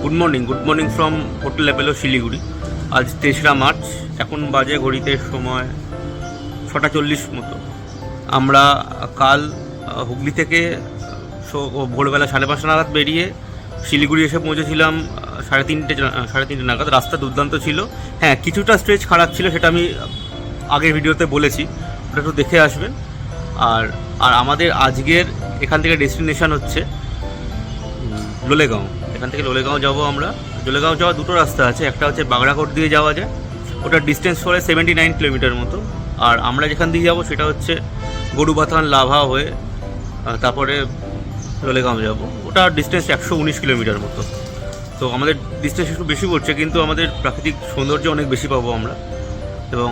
Good morning from hotel Apollo Siliguri. আজ 3রা March, এখন বাজে ঘড়িতে সময় 6:40 মতো। আমরা কাল হুগলি থেকে ভোরবেলা 5:30 নাগাদ বেরিয়ে শিলিগুড়ি এসে পৌঁছেছিলাম 3:30 নাগাদ। রাস্তা দুর্দান্ত ছিল। হ্যাঁ, কিছুটা স্ট্রেচ খারাপ ছিল, সেটা আমি আগের ভিডিওতে বলেছি, ওটা একটু দেখে আসবেন। আর আমাদের আজকের এখান থেকে ডেস্টিনেশান হচ্ছে লোলেগাঁও। এখান থেকে লোলেগাঁও যাব আমরা। লোলেগাঁও যাওয়ার দুটো রাস্তা আছে, একটা হচ্ছে বাগড়াকোট দিয়ে যাওয়া যায়, ওটার ডিস্টেন্স পড়ে 79 কিলোমিটার মতো। আর আমরা যেখান দিয়ে যাব সেটা হচ্ছে গরুবাথান লাভা হয়ে তারপরে লোলেগাঁও যাব, ওটার ডিস্টেন্স 119 কিলোমিটার মতো। তো আমাদের ডিস্টেন্স একটু বেশি পড়ছে, কিন্তু আমাদের প্রাকৃতিক সৌন্দর্য অনেক বেশি পাবো আমরা। এবং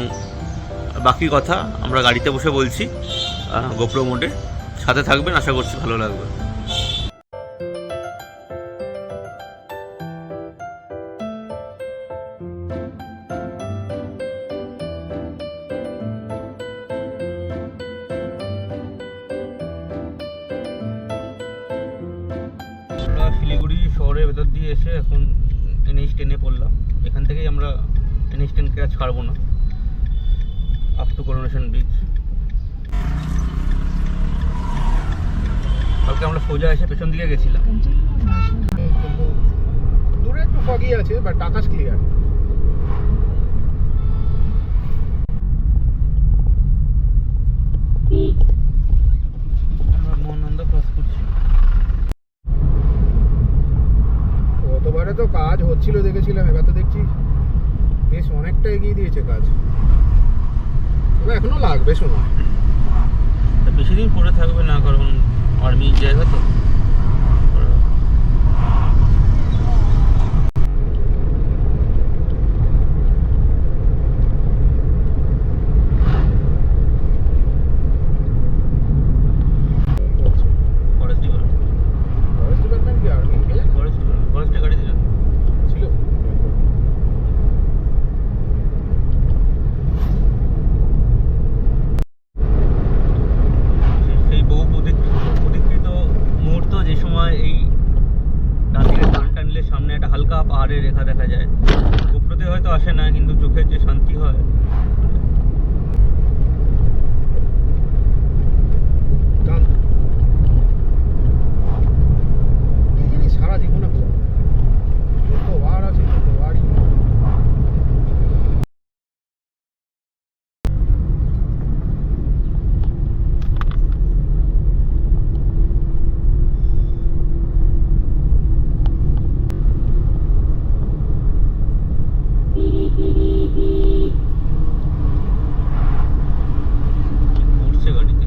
বাকি কথা আমরা গাড়িতে বসে বলছি গোপ্রো মোডে। সাথে থাকবেন, আশা করছি ভালো লাগবে। শিলিগুড়ি শহরের ভেতর দিয়ে এসে এখন NH10 পড়লাম। এখান থেকেই আমরা NH10 কে আর ছাড়বো না, আপ টু করোনেশন ব্রিজ। কালকে আমরা সোজা এসে পেছন দিকে গেছিলাম। দূরে একটু foggy আছে, বাট আকাশ ক্লিয়ার। আমরা মহানন্দা ক্রস করছি। গতবারে তো কাজ হচ্ছিল দেখেছিলাম, এবার তো দেখছি বেশ অনেকটা এগিয়ে দিয়েছে কাজ। তবে এখনো লাগবে সময়, বেশি দিন পরে থাকবে না, কারণ আর্মি জায়গা তো। ফরেস্ট ডিপার্টমেন্ট কি আর্মি ফরেস্টের গাড়ি দিল ছিল। সেই বহু প্রতীক্ষিত মুহূর্ত, যে সময় এই ডান দিকে টানলে সামনে একটা হালকা পাহাড়ের রেখা দেখা যায়। গোপ্রোতে হয়তো আসে না, কিন্তু চোখের যে শান্তি হয়। এই জিনিস সারা জীবনে যতবার আছে ততবারই উঠছে গাড়িতে।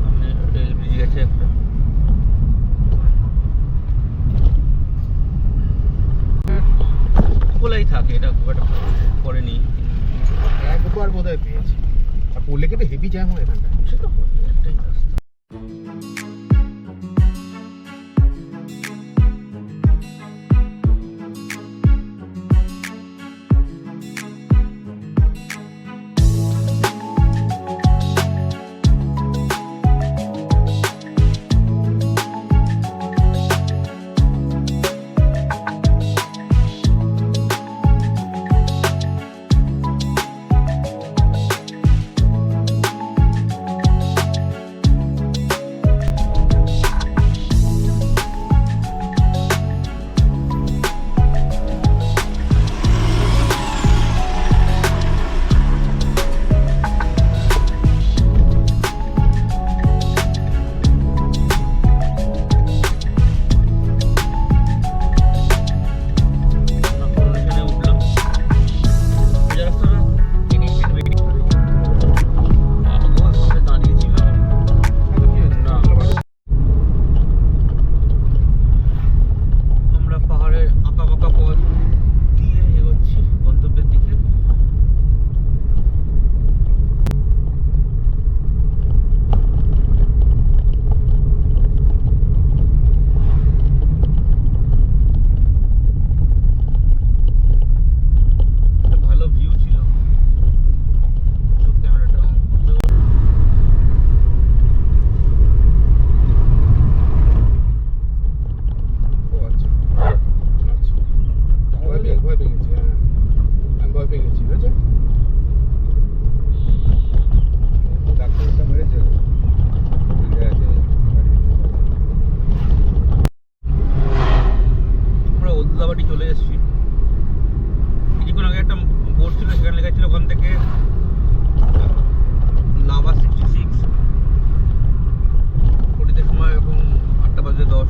সামনে রেল ব্রিজ গেছে একটা। খোলাই থাকে, এটা খুব একটা পড়েনি। একবার বোধহয় পেয়েছি। আর পড়লে কিন্তু হেভি জ্যাম হয় এখানটা। সেটা একটাই রাস্তা। এসেছি। কিছুক্ষণ আগে একটা বোর্ড ছিল, সেখানে লেখা ছিল ওখান থেকে লাভা 66। ঘড়িতে সময় এখন 8:10।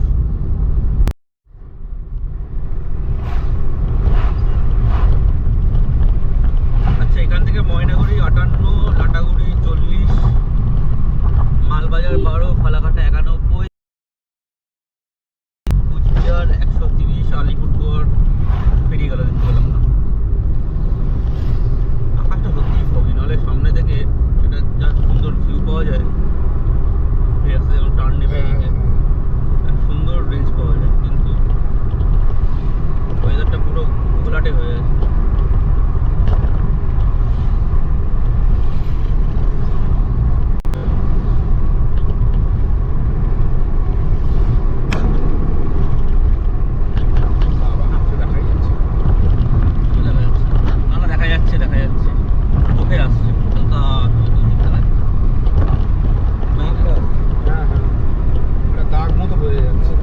আচ্ছা, এখান থেকে ময়নাগুড়ি 58, লাটাগুড়ি 40, মালবাজার 12, ফালাকাটা 91, কুচবিহার 130, আলিপুরদুয়ার পেরিয়ে গেল, দেখতে পেলাম না। আকাশটা সত্যি ফগি, নাহলে সামনে থেকে এটা যা সুন্দর ভিউ পাওয়া যায়। এই রাস্তা যেমন টার্ন নেবে, সুন্দর রেঞ্জ পাওয়া যায়, কিন্তু ওয়েদারটা পুরো ঘোলাটে হয়ে আছে। দেখা যাচ্ছে চোখে আসছে হালকা। দাগ মতো বোঝা যাচ্ছে।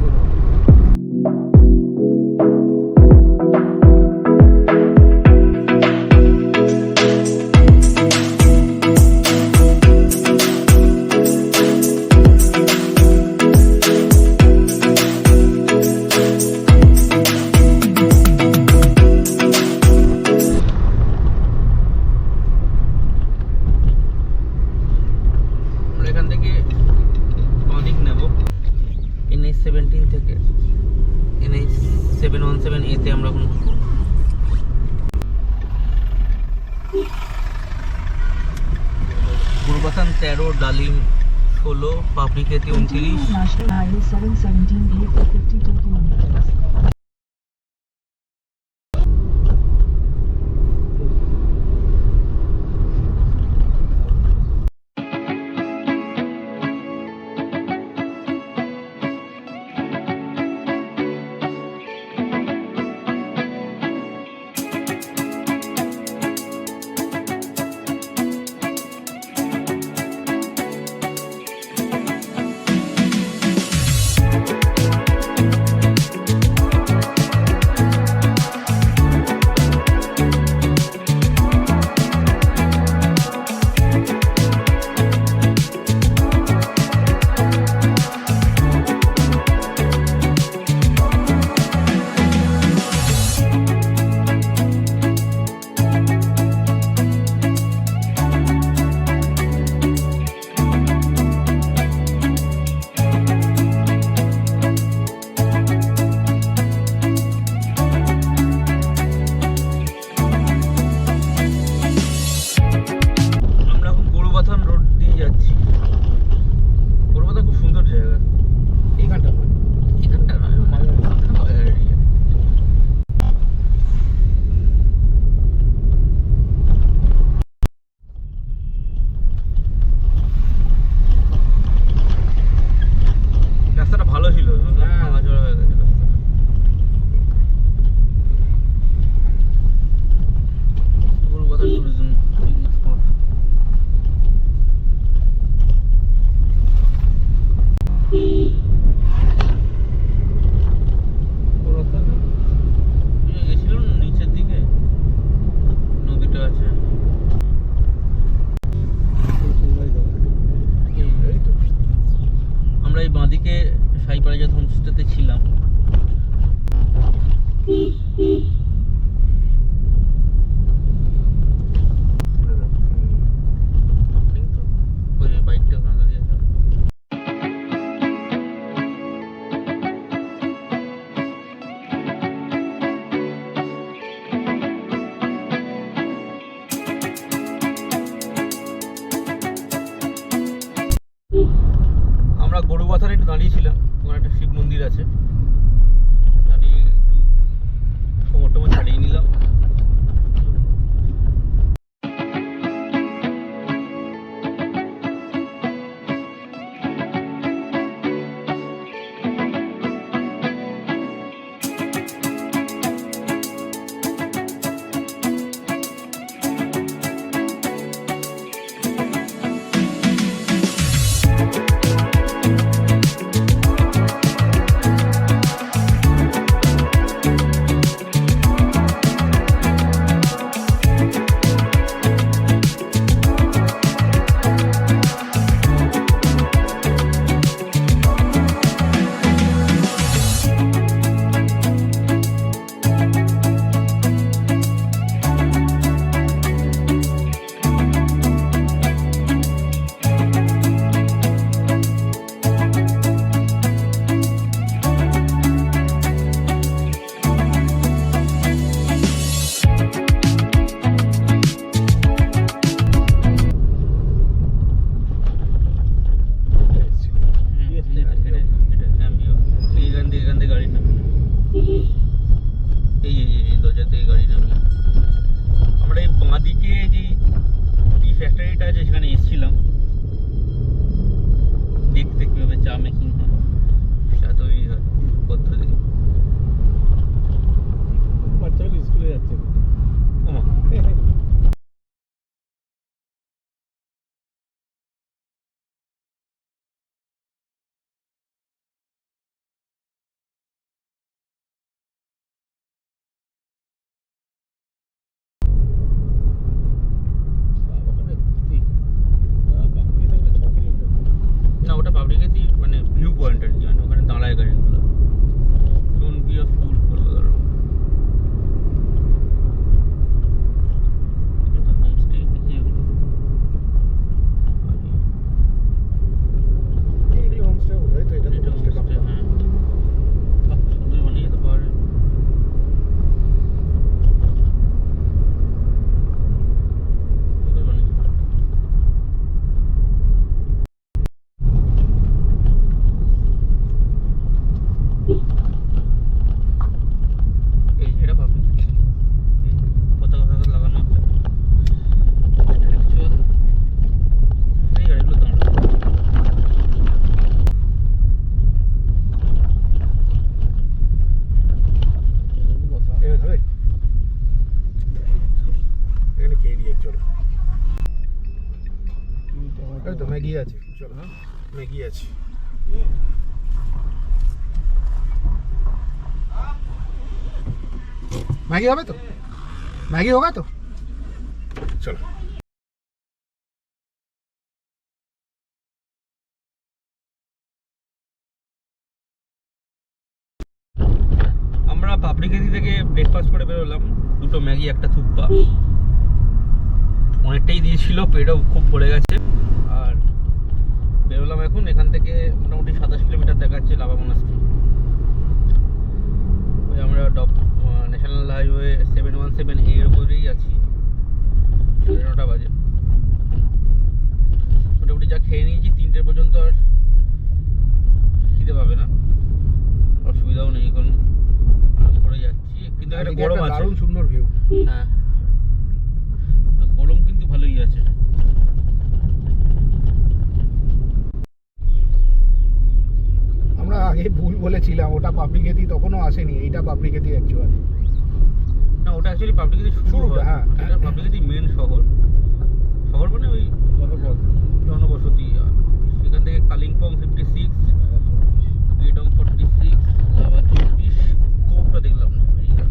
এখান থেকে অনেক নেব NH 17 থেকে NH 717A তে আমরা এখন গুরবাথান 13, ডালিম 16, পাপড়িখেতি 29। National Highway 717A for 52 kilometers. গাড়ি নামিয়ে আমরা এই বাঁদিকে যে টি ফ্যাক্টরিটা আছে সেখানে এসেছিলাম দেখতে কীভাবে চা মেকিং হয়, চা তৈরি হয় পদ্ধতি। বাচ্চাগুলো স্কুলে যাচ্ছে। ওমা, না ওটা পাবলিকেরই মানে ভিউ পয়েন্ট আর কি, মানে ওখানে দাঁড়ায় গাড়িগুলো। ডোন্ট বি আ ফুল বললো ধরো। এটা হোমস্টে কি এগুলো হোমস্টে বোধহয়, তো এটা তো হোমস্টে হোমস্টে, কাপড়। হ্যাঁ। বাহ, সুন্দর বানিয়ে তো পাহাড়ে। সুন্দর বানিয়েছে। এই যে এটা পাবলিক, এই পতাকা ফতাকা লাগানো আছে। এটা অ্যাকচুয়াল এই গাড়িগুলো দাঁড়ানো। এখানে ধরে এখানে খেয়ে দিয়ে চলো। এই তো ম্যাগি আছে, চলো। হ্যাঁ ম্যাগি আছে। ম্যাগি হবে তো? ম্যাগি होगा তো? চলো। আমরা পাপড়িখাতি থেকে ব্রেকফাস্ট করে বেরোলাম, দুটো ম্যাগি একটা থুপ্পা। অনেকটাই দিয়েছিল, পেটও খুব ভরে গেছে। আর বেরোলাম এখন এখান থেকে মোটামুটি 27 কিলোমিটার দেখাচ্ছে লাভা মনাস্ট্রি। ওই আমরা ন্যাশনাল হাইওয়ে 717A এর উপরেই আছি, 9:30 বাজে। মোটামুটি যা খেয়ে নিয়েছি 3টে পর্যন্ত আর খিদে পাবে না, অসুবিধাও নেই কোনো। আরাম করে যাচ্ছি, কিন্তু একটা গরম আছে। দারুণ সুন্দর ভিউ। হ্যাঁ, গরম কিন্তু ভালোই আছে। আমরা আগে ভুল বলেছিলাম, ওটা পাপড়িখেতি তখনও আসেনি, এইটা পাপড়িখেতি অ্যাকচুয়ালি। না ওটা অ্যাকচুয়ালি পাবলিকেরই শুরু শুরুটা, হয়। হ্যাঁ। এটা পাবলিকেরই মেন শহর। শহর মানে ওই জনবসতি। সেখান থেকে কালিম্পং 56, গেটং 46, লাভা 24, কোপটা দেখলাম না। এই গেল।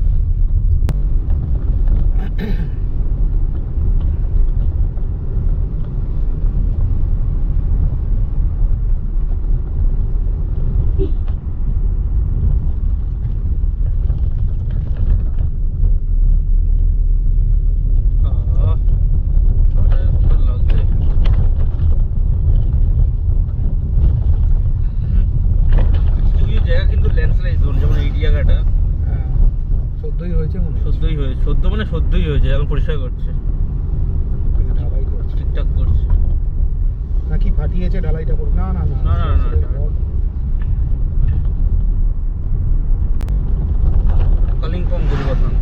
আহ, পাহাড়ে সুন্দর লাগছে। কিছু কিছু জায়গা কিন্তু ল্যান্ডস্লাইড জোন, যেমন এই জায়গাটা হ্যাঁ, সদ্যই হয়েছে মনে হয়। সদ্যই হয়েছে। সদ্য মানে সদ্যই হয়েছে, এখন পরিষ্কার করছে, ঢালাই করছে ঠিকঠাক করছে। নাকি ফাটিয়েছে ঢালাইটা করে? না না না না, না, না, না। কালিম্পং গুরুবাথান।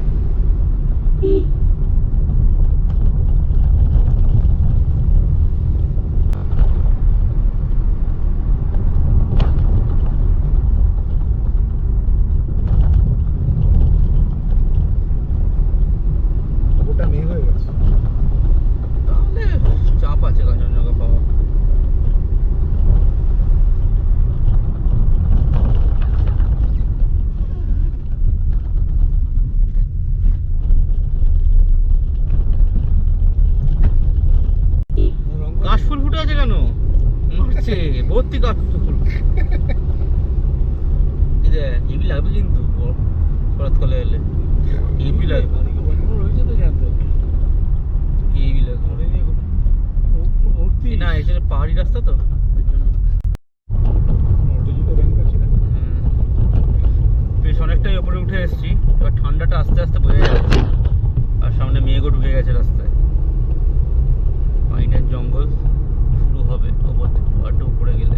ওটা মেয়ে হয়ে গেছে। তাহলে চাপ আছে কাঞ্চনজঙ্ঘা পাওয়া। কাশফুল ফুটে আছে কেন? মারছে ভর্তি কাশফুল। হেভি লাগবে কিন্তু শরৎকালে এলে, হেভি লাগবে, হেভি লাগবে। না এখানে পাহাড়ি রাস্তা তো এর জন্য। বেশ অনেকটাই ওপরে উঠে এসেছি, এবার ঠান্ডাটা আস্তে আস্তে বোঝা যাচ্ছে। আর সামনে মেঘও ঢুকে গেছে রাস্তায়, পাইনের জঙ্গল শুরু হবে ওপর থেকে, একটু উপরে গেলে।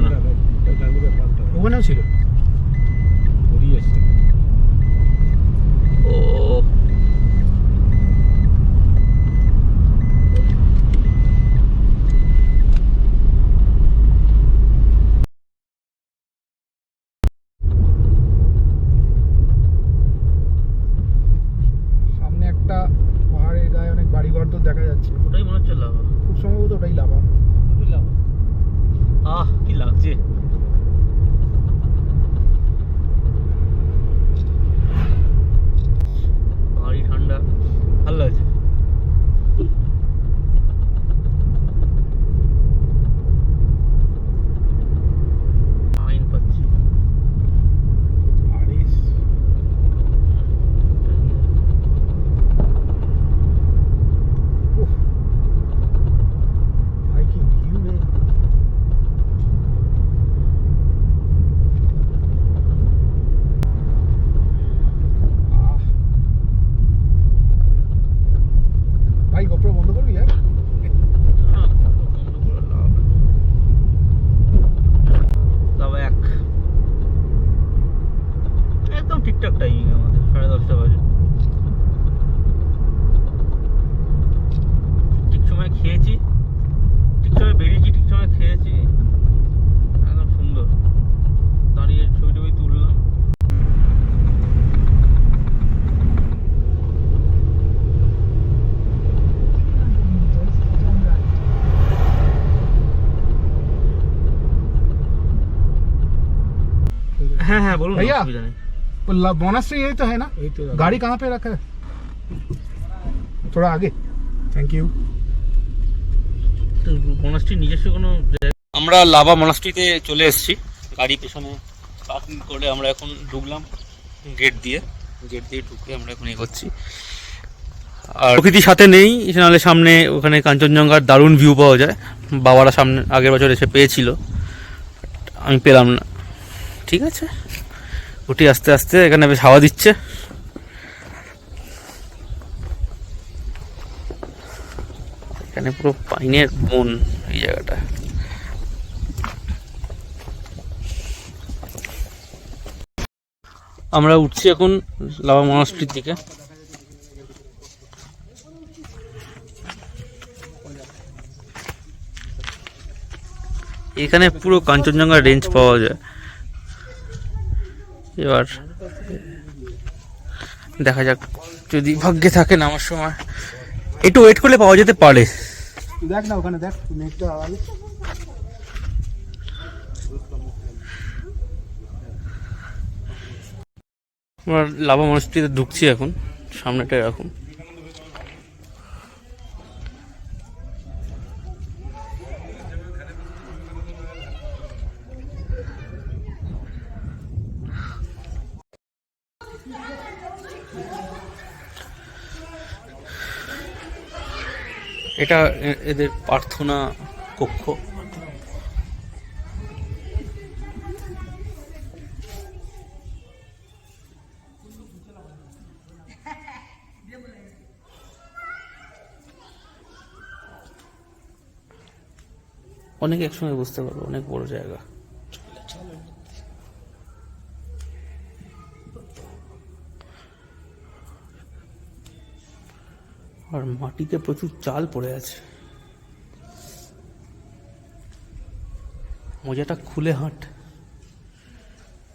না। ওখানেও ছিল। ও সামনে একটা পাহাড়ের গায়ে অনেক বাড়িঘর তো দেখা যাচ্ছে, ওটাই মনে হচ্ছে লাভা। খুব সম্ভবত ওটাই লাভা। কি লাগছে। পাহাড়ি ঠান্ডা, ভালো লাগছে। আইন পাচ্ছি। আরে উফ, ভাই কি ভিউ রে। আহ, ভাই গোপ্রো বন্ধ করবি? হ্যাঁ, লাভা এক একদম ঠিকঠাক টাইমিং আমাদের, 10:30 বাজে। ঠিক সময় খেয়েছি, ঠিক সময় বেরিয়েছি, ঠিক সময় খেয়েছি, একদম সুন্দর। দাঁড়িয়ে ছবি টবি তুললাম। 300 meters, turn right. হ্যাঁ হ্যাঁ বলুন, भैया। অসুবিধা নেই। मोनास्ट्री यही तो है ना? गाड़ी कहाँ पे रखा है? थोड़ा आगे। Thank you. মনাস্ট্রির নিজস্ব কোনো আমরা লাভা মনাস্ট্রিতে চলে এসেছি। গাড়ি পেছনে পার্কিং করে আমরা এখন ঢুকলাম গেট দিয়ে ঢুকে আমরা এখন এগোচ্ছি। আর প্রকৃতির সাথে নেই, নাহলে সামনে ওখানে কাঞ্চনজঙ্ঘার দারুণ ভিউ পাওয়া যায়। বাবারা সামনে আগের বছর এসে পেয়েছিল, আমি পেলাম না। ঠিক আছে, উঠি আস্তে আস্তে। এখানে বেশ হাওয়া দিচ্ছে। এখানে পুরো পাইনের বন এই জায়গাটা। আমরা উঠছি এখন লাভা মনাস্ট্রির দিকে। এখানে পুরো কাঞ্চনজঙ্ঘা রেঞ্জ পাওয়া যায়। এবার দেখা যাক, যদি ভাগ্যে থাকে নামার সময় একটু ওয়েট করলে পাওয়া যেতে পারে। देख ना ওখানে দেখ মেঘটা আওয়াজ। আমরা লাভা মনাস্ট্রিতে ঢুকছি এখন। সামনেটা এরকম। এটা এদের প্রার্থনা কক্ষ। অনেকে একসঙ্গে বুঝতে পারবো, অনেক বড় জায়গা। আর মাটিতে প্রচুর চাল পড়ে আছে। মোজাটা খুলে হাঁট,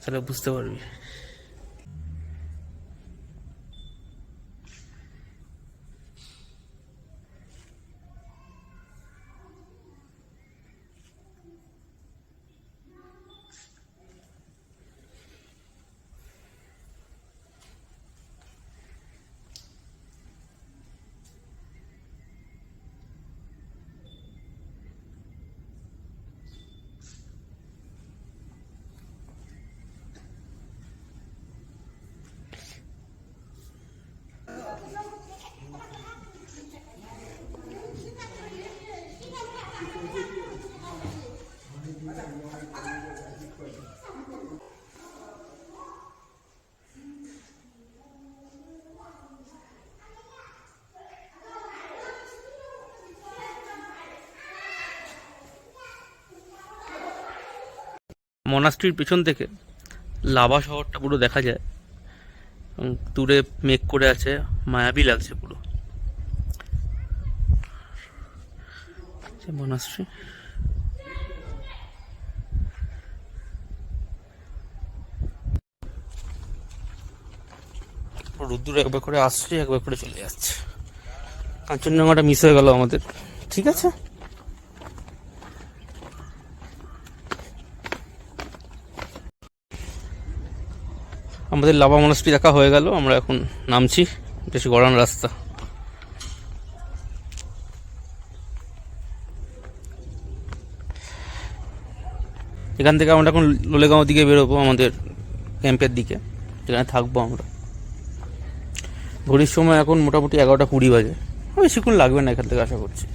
তাহলে বুঝতে পারবি। মনাস্ট্রির পেছন থেকে লাভা শহরটা পুরো দেখা যায় এবং দূরে মেঘ করে আছে, মায়াবী লাগছে পুরো। মনাস্ট্রি রোদ্দুর একবার করে আসছে, একবার করে চলে যাচ্ছে। কাঞ্চনজঙ্ঘাটা মিস হয়ে গেল আমাদের। ঠিক আছে, আমাদের লাভা মনাস্ট্রি দেখা হয়ে গেল। আমরা এখন নামছি, বেশ গড়ান রাস্তা। এখান থেকে আমরা এখন লোলেগাঁও দিকে বেরোবো, আমাদের ক্যাম্পের দিকে, যেখানে থাকবো আমরা। ঘড়ির সময় এখন মোটামুটি 11টা 20 বাজে, বেশিক্ষণ লাগবে না এখান থেকে আশা করছি।